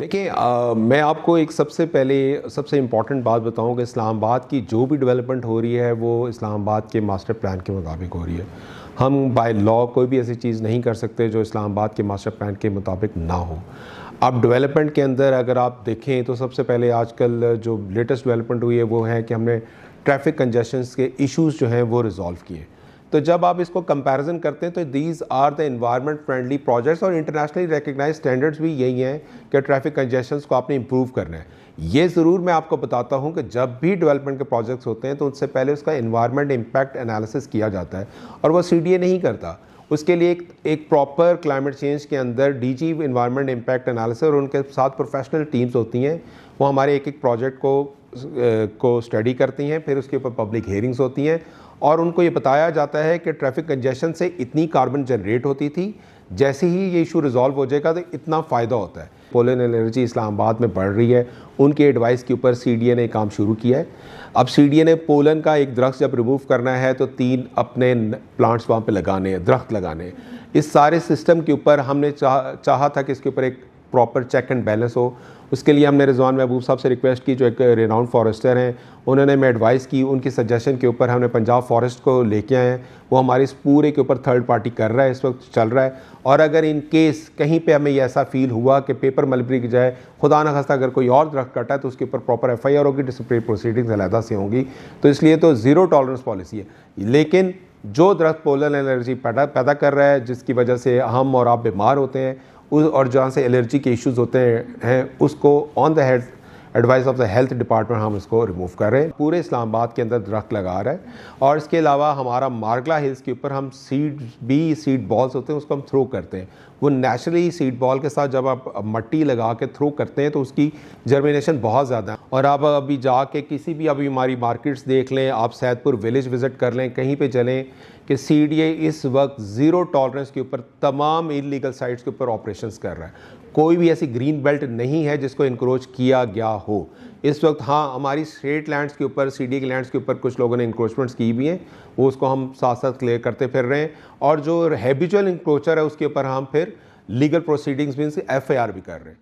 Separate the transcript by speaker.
Speaker 1: देखिए मैं आपको एक सबसे इम्पॉर्टेंट बात बताऊं कि इस्लामाबाद की जो भी डेवलपमेंट हो रही है वो इस्लामाबाद के मास्टर प्लान के मुताबिक हो रही है। हम बाय लॉ कोई भी ऐसी चीज़ नहीं कर सकते जो इस्लामाबाद के मास्टर प्लान के मुताबिक ना हो। अब डेवलपमेंट के अंदर अगर आप देखें तो सबसे पहले आजकल जो लेटेस्ट डेवलपमेंट हुई है वो है कि हमने ट्रैफिक कंजेशंस के इश्यूज़ जो हैं वो रिजॉल्व किए। तो जब आप इसको कंपैरिजन करते हैं तो these are the environment friendly projects और इंटरनेशनली रिकग्नाइज स्टैंडर्ड्स भी यही हैं कि ट्रैफिक कंजेशंस को आपने इंप्रूव करना है। ये ज़रूर मैं आपको बताता हूँ कि जब भी डेवलपमेंट के प्रोजेक्ट्स होते हैं तो उससे पहले उसका इन्वायरमेंट इम्पैक्ट एनालिसिस किया जाता है और वो CDA नहीं करता। उसके लिए एक प्रॉपर क्लाइमेट चेंज के अंदर DG इन्वायरमेंट इम्पैक्ट एनालिसिस और उनके साथ प्रोफेशनल टीम्स होती हैं, वो हमारे एक प्रोजेक्ट को स्टडी करती हैं, फिर उसके ऊपर पब्लिक हेयरिंग्स होती हैं और उनको ये बताया जाता है कि ट्रैफिक कंजेशन से इतनी कार्बन जनरेट होती थी, जैसे ही ये इशू रिजॉल्व हो जाएगा तो इतना फ़ायदा होता है। पोलन एलर्जी इस्लामाबाद में बढ़ रही है, उनके एडवाइस के ऊपर CDA ने काम शुरू किया है। अब CDA ने पोलन का एक दरख्त जब रिमूव करना है तो 3 अपने प्लांट्स वहाँ पे लगाने हैं, दरख्त लगाने हैं। इस सारे सिस्टम के ऊपर हमने चाहा था कि इसके ऊपर एक प्रॉपर चेक एंड बैलेंस हो। उसके लिए हमने रिजवान महबूब साहब से रिक्वेस्ट की, जो एक रेनाउंड फॉरेस्टर हैं, उन्होंने हमें एडवाइस की, उनकी सजेशन के ऊपर हमने पंजाब फॉरेस्ट को लेके आए हैं। वो हमारे इस पूरे के ऊपर थर्ड पार्टी कर रहा है, इस वक्त चल रहा है। और अगर इन केस कहीं पे हमें ये ऐसा फील हुआ कि पेपर मलबरी की जाए, खुदा न खास्ता अगर कोई और दरख्त कटा है तो उसके ऊपर प्रॉपर FIR होगी, डिसिप्लिनरी प्रोसीडिंग्स अलहदा से होंगी। तो इसलिए तो ज़ीरो टॉलरेंस पॉलिसी है। लेकिन जो दरख्त पोलन एलर्जी पैदा कर रहा है, जिसकी वजह से हम और आप बीमार होते हैं और जहाँ से एलर्जी के इश्यूज़ होते हैं उसको on the head advice of the health department हम इसको रिमूव कर रहे हैं। पूरे इस्लामाबाद के अंदर दरख्त लगा रहा है। और इसके अलावा हमारा मारगला हिल्स के ऊपर हम सीड बॉल्स होते हैं, उसको हम थ्रो करते हैं। वो नेचुरली सीड बॉल के साथ जब आप मट्टी लगा के थ्रो करते हैं तो उसकी जर्मिनेशन बहुत ज़्यादा है। और आप अभी जाके किसी भी अभी हमारी मार्केट्स देख लें, आप सैदपुर विलेज विज़िट कर लें, कहीं पे चलें कि CDA इस वक्त ज़ीरो टॉलरेंस के ऊपर तमाम इलीगल साइट्स के ऊपर ऑपरेशंस कर रहा है। कोई भी ऐसी ग्रीन बेल्ट नहीं है जिसको इंक्रोच किया गया हो इस वक्त। हाँ, हमारी स्टेट लैंड्स के ऊपर, CDA के लैंड्स के ऊपर कुछ लोगों ने इंक्रोचमेंट्स की भी हैं, वो उसको हम साथ साथ क्लियर करते फिर रहे हैं। और जो हैबिचुअल इंक्रोचर है उसके ऊपर हम फिर लीगल प्रोसीडिंग्स मीन्स FIR भी कर रहे हैं।